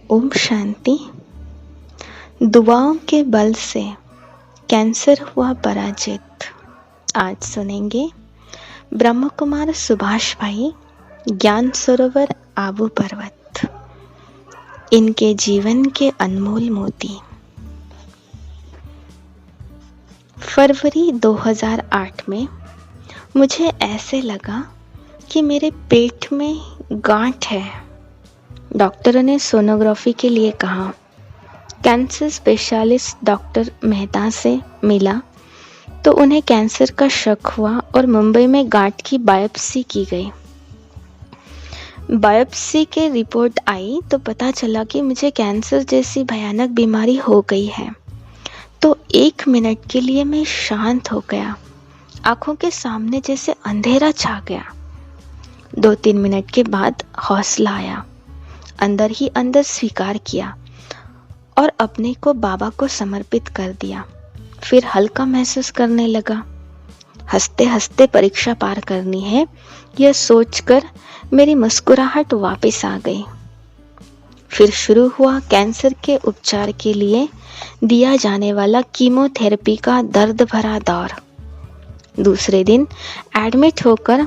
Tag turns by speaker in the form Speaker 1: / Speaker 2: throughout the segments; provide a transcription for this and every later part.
Speaker 1: ओम शांति। दुआओं के बल से कैंसर हुआ पराजित। आज सुनेंगे ब्रह्म कुमार सुभाष भाई, ज्ञान सरोवर आबू पर्वत। इनके जीवन के अनमोल मोती। फरवरी 2008 में मुझे ऐसे लगा कि मेरे पेट में गांठ है। डॉक्टरों ने सोनोग्राफी के लिए कहा। कैंसर स्पेशलिस्ट डॉक्टर मेहता से मिला तो उन्हें कैंसर का शक हुआ और मुंबई में गांठ की बायोप्सी की गई। बायोप्सी के रिपोर्ट आई तो पता चला कि मुझे कैंसर जैसी भयानक बीमारी हो गई है। तो 1 मिनट के लिए मैं शांत हो गया। आंखों के सामने जैसे अंधेरा छा गया। 2-3 मिनट के बाद हौसला आया। अंदर ही अंदर स्वीकार किया और अपने को बाबा को समर्पित कर दिया। फिर हल्का महसूस करने लगा। हंसते हंसते परीक्षा पार करनी है, यह सोचकर मेरी मुस्कुराहट वापस आ गई। फिर शुरू हुआ कैंसर के उपचार के लिए दिया जाने वाला कीमोथेरेपी का दर्द भरा दौर। दूसरे दिन एडमिट होकर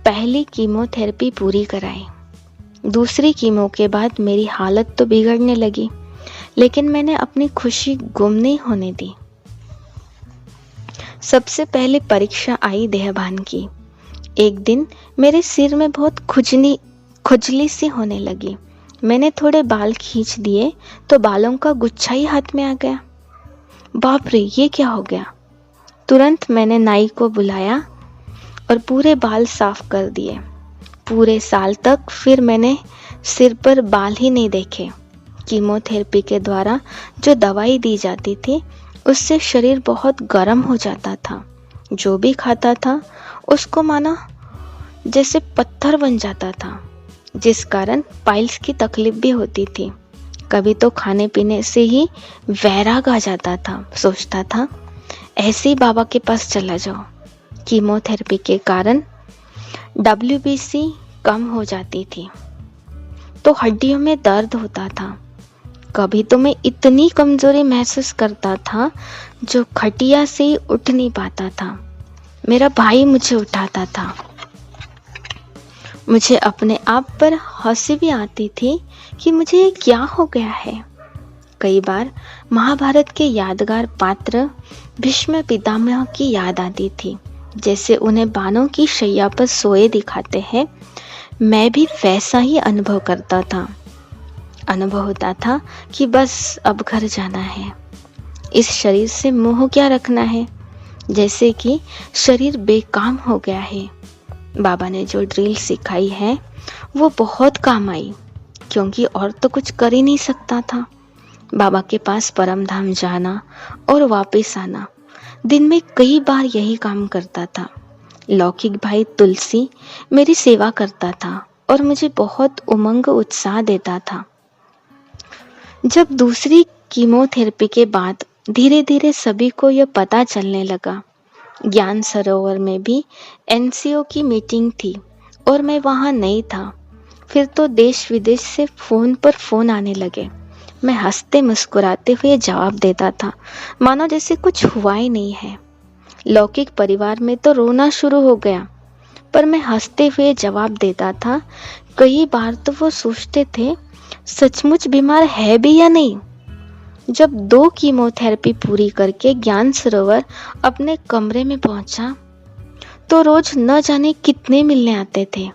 Speaker 1: पहली कीमोथेरेपी पूरी कराई। दूसरी कीमो के बाद मेरी हालत तो बिगड़ने लगी, लेकिन मैंने अपनी खुशी गुम नहीं होने दी। सबसे पहले परीक्षा आई देहभान की। एक दिन मेरे सिर में बहुत खुजली सी होने लगी। मैंने थोड़े बाल खींच दिए तो बालों का गुच्छा ही हाथ में आ गया। बाप रे, ये क्या हो गया। तुरंत मैंने नाई को बुलाया और पूरे बाल साफ कर दिए। पूरे साल तक फिर मैंने सिर पर बाल ही नहीं देखे। कीमोथेरेपी के द्वारा जो दवाई दी जाती थी उससे शरीर बहुत गर्म हो जाता था। जो भी खाता था उसको माना जैसे पत्थर बन जाता था, जिस कारण पाइल्स की तकलीफ भी होती थी। कभी तो खाने पीने से ही वैराग आ जाता था। सोचता था ऐसे ही बाबा के पास चला जाओ। कीमोथेरेपी के कारण WBC कम हो जाती थी तो हड्डियों में दर्द होता था। कभी तो मैं इतनी कमजोरी महसूस करता था जो खटिया से ही उठ नहीं पाता था। मेरा भाई मुझे उठाता था। मुझे अपने आप पर हंसी भी आती थी कि मुझे ये क्या हो गया है। कई बार महाभारत के यादगार पात्र भीष्म पितामह की याद आती थी। जैसे उन्हें बाणों की शैया पर सोए दिखाते हैं, मैं भी वैसा ही अनुभव करता था। अनुभव होता था कि बस अब घर जाना है। इस शरीर से मोह क्या रखना है, जैसे कि शरीर बेकाम हो गया है। बाबा ने जो ड्रिल सिखाई है वो बहुत काम आई, क्योंकि और तो कुछ कर ही नहीं सकता था। बाबा के पास परम धाम जाना और वापस आना, दिन में कई बार यही काम करता था। लौकिक भाई तुलसी मेरी सेवा करता था और मुझे बहुत उमंग उत्साह देता था। जब दूसरी कीमोथेरेपी के बाद धीरे धीरे सभी को यह पता चलने लगा। ज्ञान सरोवर में भी NCO की मीटिंग थी और मैं वहां नहीं था। फिर तो देश विदेश से फोन पर फोन आने लगे। मैं हंसते मुस्कुराते हुए जवाब देता था, मानो जैसे कुछ हुआ ही नहीं है। लौकिक परिवार में तो रोना शुरू हो गया, पर मैं हंसते हुए जवाब देता था। कई बार तो वो सोचते थे सचमुच बीमार है भी या नहीं। जब 2 कीमोथेरेपी पूरी करके ज्ञान सरोवर अपने कमरे में पहुंचा तो रोज न जाने कितने मिलने आते थे।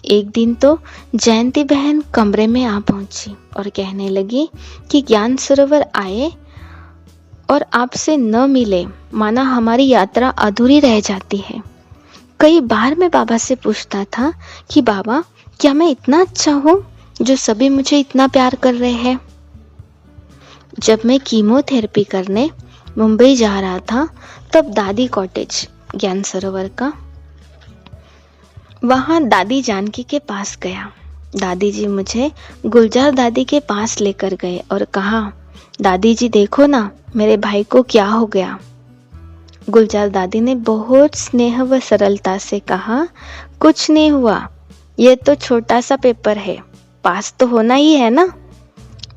Speaker 1: एक दिन तो जयंती बहन कमरे में आ पहुंची और कहने लगी कि ज्ञान सरोवर आए और आपसे न मिले माना हमारी यात्रा अधूरी रह जाती है। कई बार मैं बाबा से पूछता था कि बाबा, क्या मैं इतना अच्छा हूँ जो सभी मुझे इतना प्यार कर रहे हैं। जब मैं कीमोथेरेपी करने मुंबई जा रहा था तब दादी कॉटेज ज्ञान सरोवर का, वहां दादी जानकी के पास गया। दादी जी मुझे गुलजार दादी के पास लेकर गए और कहा, दादी जी देखो ना मेरे भाई को क्या हो गया। गुलजार दादी ने बहुत स्नेह व सरलता से कहा, कुछ नहीं हुआ, ये तो छोटा सा पेपर है, पास तो होना ही है ना।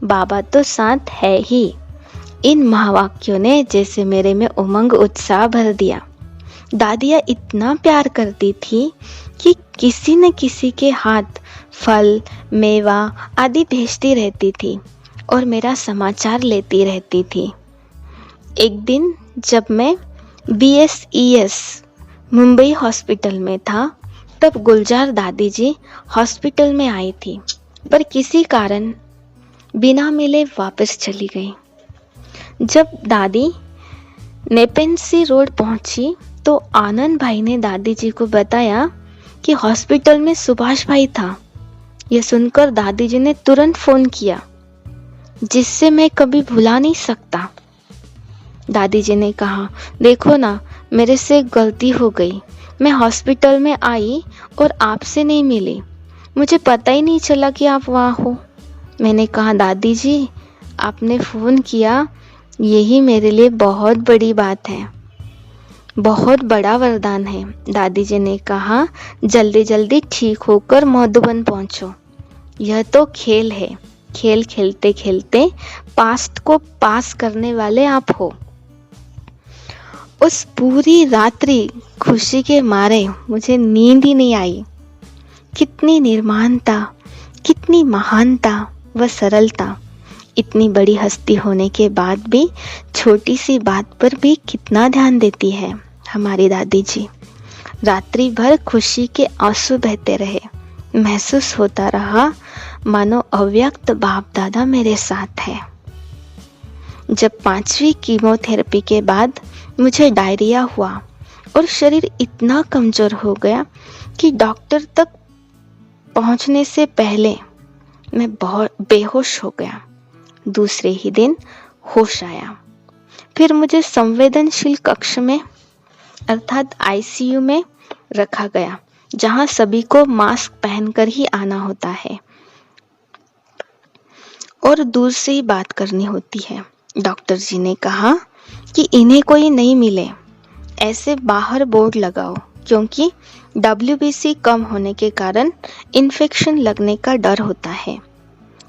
Speaker 1: बाबा तो साथ है ही। इन महावाक्यों ने जैसे मेरे में उमंग उत्साह भर दिया। दादियाँ इतना प्यार करती थी कि किसी न किसी के हाथ फल, मेवा आदि भेजती रहती थी और मेरा समाचार लेती रहती थी। एक दिन जब मैं BSES मुंबई हॉस्पिटल में था, तब गुलजार दादी जी हॉस्पिटल में आई थी, पर किसी कारण बिना मिले वापस चली गई। जब दादी नेपेंसी रोड पहुंची तो आनंद भाई ने दादी जी को बताया कि हॉस्पिटल में सुभाष भाई था। यह सुनकर दादी जी ने तुरंत फोन किया, जिससे मैं कभी भुला नहीं सकता। दादी जी ने कहा, देखो ना, मेरे से गलती हो गई। मैं हॉस्पिटल में आई और आपसे नहीं मिली। मुझे पता ही नहीं चला कि आप वहाँ हो। मैंने कहा, दादी जी, आपने फ़ोन किया, यही मेरे लिए बहुत बड़ी बात है, बहुत बड़ा वरदान है। दादी जी ने कहा, जल्दी जल्दी ठीक होकर मधुबन पहुँचो। यह तो खेल है, खेल खेलते खेलते पास्ट को पास करने वाले आप हो। उस पूरी रात्रि खुशी के मारे मुझे नींद ही नहीं आई। कितनी निर्माणता, कितनी महानता व सरलता। इतनी बड़ी हस्ती होने के बाद भी छोटी सी बात पर भी कितना ध्यान देती है हमारी दादी जी। रात्रि भर खुशी के आंसू बहते रहे। महसूस होता रहा मानो अव्यक्त बाप दादा मेरे साथ है। जब 5वीं कीमोथेरेपी के बाद मुझे डायरिया हुआ और शरीर इतना कमज़ोर हो गया कि डॉक्टर तक पहुंचने से पहले मैं बहुत बेहोश हो गया। दूसरे ही दिन होश आया। फिर मुझे संवेदनशील कक्ष में अर्थात ICU में रखा गया, जहां सभी को मास्क पहनकर ही आना होता है और दूर से ही बात करनी होती है। डॉक्टर जी ने कहा कि इन्हें कोई नहीं मिले ऐसे बाहर बोर्ड लगाओ, क्योंकि WBC कम होने के कारण इन्फेक्शन लगने का डर होता है।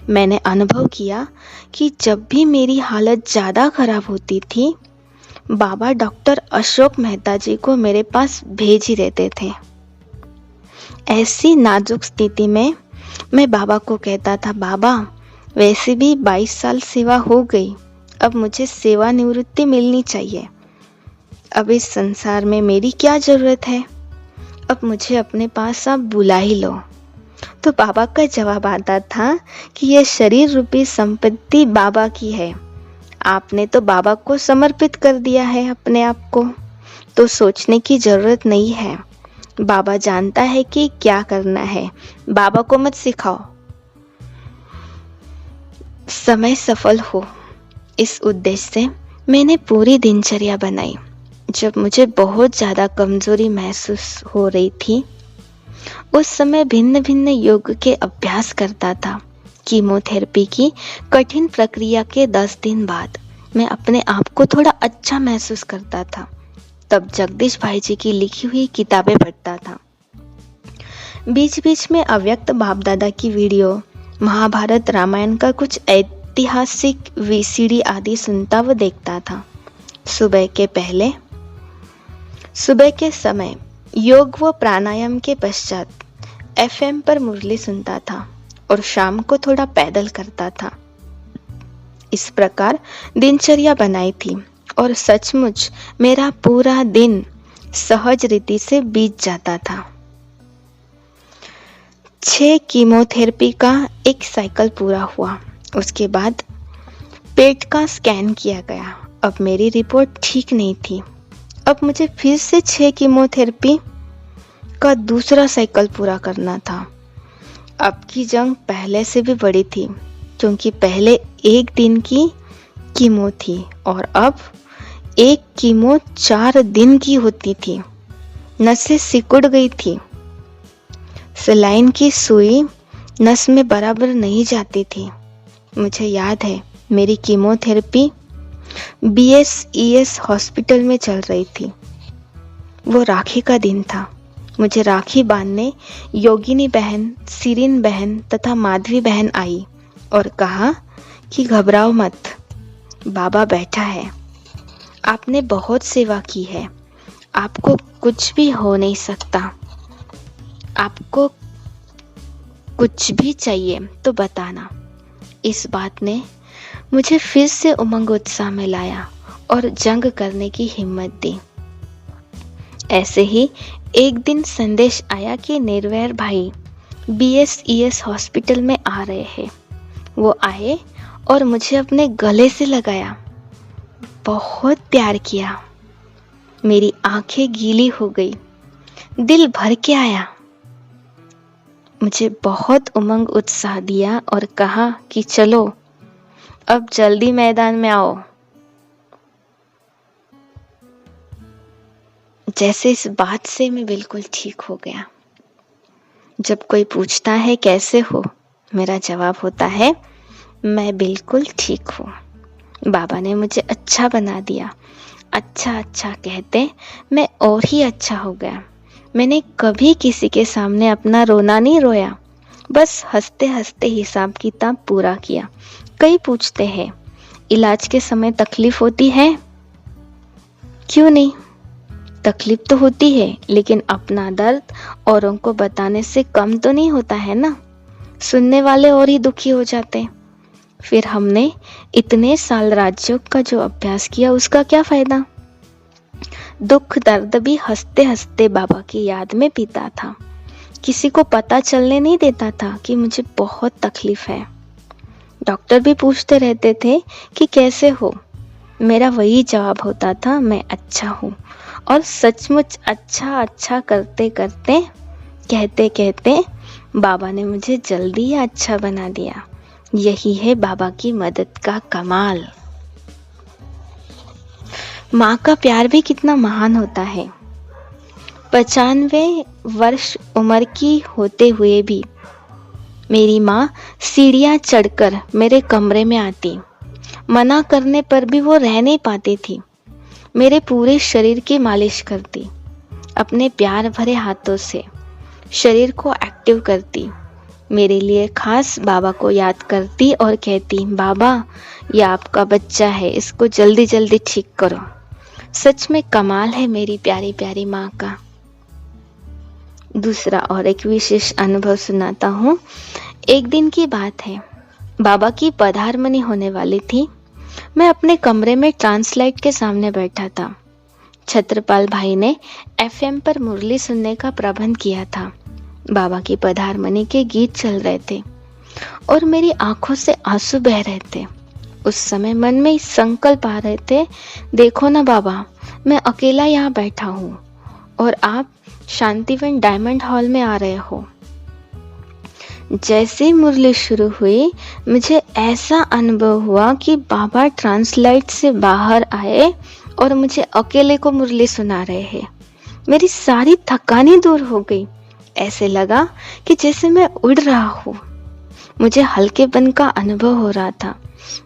Speaker 1: मैंने अनुभव किया कि जब भी मेरी हालत ज़्यादा खराब होती थी, बाबा डॉक्टर अशोक मेहता जी को मेरे पास भेज ही देते थे। ऐसी नाजुक स्थिति में मैं बाबा को कहता था, बाबा, वैसे भी 22 साल सेवा हो गई, अब मुझे सेवानिवृत्ति मिलनी चाहिए। अब इस संसार में मेरी क्या ज़रूरत है, अब मुझे अपने पास आप बुला ही लो। तो बाबा का जवाब आता था कि यह शरीर रूपी संपत्ति बाबा की है, आपने तो बाबा को समर्पित कर दिया है अपने आप को, तो सोचने की ज़रूरत नहीं है। बाबा जानता है कि क्या करना है, बाबा को मत सिखाओ। समय सफल हो, इस उद्देश्य से मैंने पूरी दिनचर्या बनाई। जब मुझे बहुत ज़्यादा कमज़ोरी महसूस हो रही थी, उस समय भिन्न भिन्न योग के अभ्यास करता था। कीमोथेरेपी की कठिन प्रक्रिया के 10 दिन बाद मैं अपने आप को थोड़ा अच्छा महसूस करता था। तब जगदीश भाई जी की लिखी हुई किताबें पढ़ता था। बीच बीच में अव्यक्त बाप दादा की वीडियो, महाभारत रामायण का कुछ ऐतिहासिक VCD आदि सुनता व देखता था। सुबह के समय योग व प्राणायाम के पश्चात FM पर मुरली सुनता था और शाम को थोड़ा पैदल करता था। इस प्रकार दिनचर्या बनाई थी और सचमुच मेरा पूरा दिन सहज रीति से बीत जाता था। 6 कीमोथेरेपी का एक साइकिल पूरा हुआ। उसके बाद पेट का स्कैन किया गया। अब मेरी रिपोर्ट ठीक नहीं थी। अब मुझे फिर से 6 कीमोथेरेपी का दूसरा साइकिल पूरा करना था। अब की जंग पहले से भी बड़ी थी, क्योंकि पहले 1 दिन की कीमो थी और अब एक कीमो 4 दिन की होती थी। नसें सिकुड़ गई थी। सलाइन की सुई नस में बराबर नहीं जाती थी। मुझे याद है मेरी कीमोथेरेपी BSES हॉस्पिटल में चल रही थी। वो राखी का दिन था। मुझे राखी बांधने योगिनी बहन, सीरीन बहन तथा माधवी बहन आई और कहा कि घबराओ मत, बाबा बैठा है। आपने बहुत सेवा की है, आपको कुछ भी हो नहीं सकता। आपको कुछ भी चाहिए तो बताना। इस बात ने मुझे फिर से उमंग उत्साह में लाया और जंग करने की हिम्मत दी। ऐसे ही एक दिन संदेश आया कि निर्वैर भाई BSES हॉस्पिटल में आ रहे हैं। वो आए और मुझे अपने गले से लगाया, बहुत प्यार किया। मेरी आंखें गीली हो गई, दिल भर के आया। मुझे बहुत उमंग उत्साह दिया और कहा कि चलो अब जल्दी मैदान में आओ। जैसे इस बात से मैं बिल्कुल ठीक हो गया। जब कोई पूछता है कैसे हो, मेरा जवाब होता है मैं बिल्कुल ठीक हूँ। बाबा ने मुझे अच्छा बना दिया। अच्छा अच्छा कहते मैं और ही अच्छा हो गया। मैंने कभी किसी के सामने अपना रोना नहीं रोया, बस हंसते हंसते हिसाब किताब पूरा किया। कई पूछते हैं इलाज के समय तकलीफ होती है? क्यों नहीं, तकलीफ तो होती है, लेकिन अपना दर्द औरों को बताने से कम तो नहीं होता है ना। सुनने वाले और ही दुखी हो जाते। फिर हमने इतने साल राजयोग का जो अभ्यास किया उसका क्या फायदा। दुख दर्द भी हंसते हंसते बाबा की याद में पीता था। किसी को पता चलने नहीं देता था कि मुझे बहुत तकलीफ है। डॉक्टर भी पूछते रहते थे कि कैसे हो। मेरा वही जवाब होता था, मैं अच्छा हूँ। और सचमुच अच्छा अच्छा करते करते कहते कहते बाबा ने मुझे जल्दी ही अच्छा बना दिया। यही है बाबा की मदद का कमाल। माँ का प्यार भी कितना महान होता है। 95 वर्ष उम्र की होते हुए भी मेरी माँ सीढ़ियाँ चढ़कर मेरे कमरे में आती। मना करने पर भी वो रह नहीं पाती थी। मेरे पूरे शरीर की मालिश करती, अपने प्यार भरे हाथों से शरीर को एक्टिव करती। मेरे लिए खास बाबा को याद करती और कहती, बाबा ये आपका बच्चा है, इसको जल्दी जल्दी ठीक करो। सच में कमाल है मेरी प्यारी प्यारी माँ का। दूसरा और एक विशेष अनुभव सुनाता हूँ। एक दिन की बात है, बाबा की पधारमनी होने वाली थी। मैं अपने कमरे में ट्रांसलाइट के सामने बैठा था। छत्रपाल भाई ने FM पर मुरली सुनने का प्रबंध किया था। बाबा की पधारमनी के गीत चल रहे थे और मेरी आंखों से आंसू बह रहे थे। उस समय मन में संकल्प आ रहे थे, देखो ना बाबा, मैं अकेला यहाँ बैठा हूँ और आप शांतिवन डायमंड हॉल में आ रहे हो। जैसे ही मुरली शुरू हुई, मुझे ऐसा अनुभव हुआ कि बाबा ट्रांसलाइट से बाहर आए और मुझे अकेले को मुरली सुना रहे हैं। मेरी सारी थकानी दूर हो गई। ऐसे लगा कि जैसे मैं उड़ रहा हूँ। मुझे हल्केपन का अनुभव हो रहा था।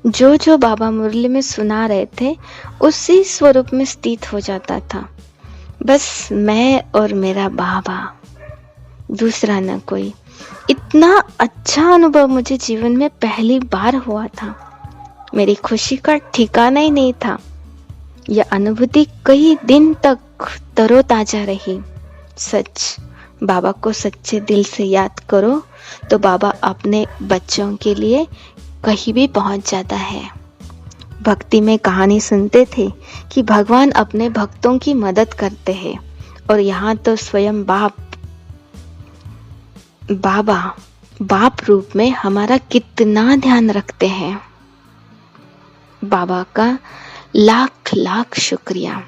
Speaker 1: जो जो बाबा मुरली में सुना रहे थे उसी स्वरूप में स्थित हो जाता था। बस मैं और मेरा बाबा, दूसरा न कोई। इतना अच्छा अनुभव मुझे जीवन में पहली बार हुआ था। मेरी खुशी का ठिकाना ही नहीं था। यह अनुभूति कई दिन तक तरोताजा रही। सच, बाबा को सच्चे दिल से याद करो तो बाबा अपने बच्चों के लिए कहीं भी पहुंच जाता है। भक्ति में कहानी सुनते थे कि भगवान अपने भक्तों की मदद करते हैं, और यहाँ तो स्वयं बाबा बाप रूप में हमारा कितना ध्यान रखते हैं। बाबा का लाख लाख शुक्रिया।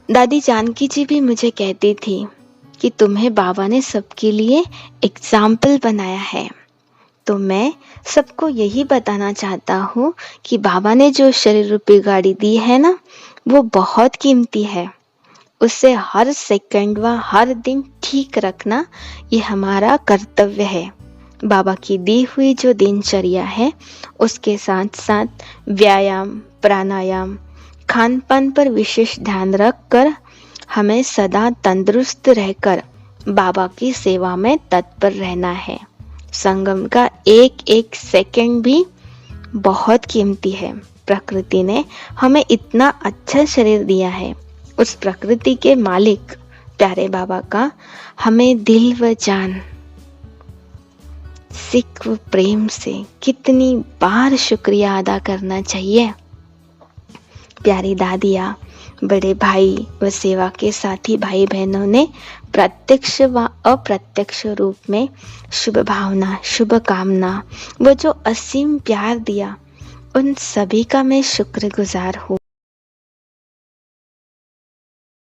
Speaker 1: दादी जानकी जी भी मुझे कहती थी कि तुम्हें बाबा ने सबके लिए एग्जाम्पल बनाया है। तो मैं सबको यही बताना चाहता हूँ कि बाबा ने जो शरीर रूपी गाड़ी दी है ना, वो बहुत कीमती है। उसे हर सेकंड व हर दिन ठीक रखना ये हमारा कर्तव्य है। बाबा की दी हुई जो दिनचर्या है उसके साथ साथ व्यायाम, प्राणायाम, खान पान पर विशेष ध्यान रखकर हमें सदा तंदुरुस्त रहकर बाबा की सेवा में तत्पर रहना है। संगम का एक एक सेकंड भी बहुत कीमती है। प्रकृति ने हमें इतना अच्छा शरीर दिया है। उस प्रकृति के मालिक प्यारे बाबा का हमें दिल व जान, सिख व प्रेम से कितनी बार शुक्रिया अदा करना चाहिए। प्यारी दादिया, बड़े भाई व सेवा के साथी भाई बहनों ने प्रत्यक्ष व अप्रत्यक्ष रूप में शुभ भावना, शुभ कामना व जो असीम प्यार दिया, उन सभी का मैं शुक्रगुजार हूँ।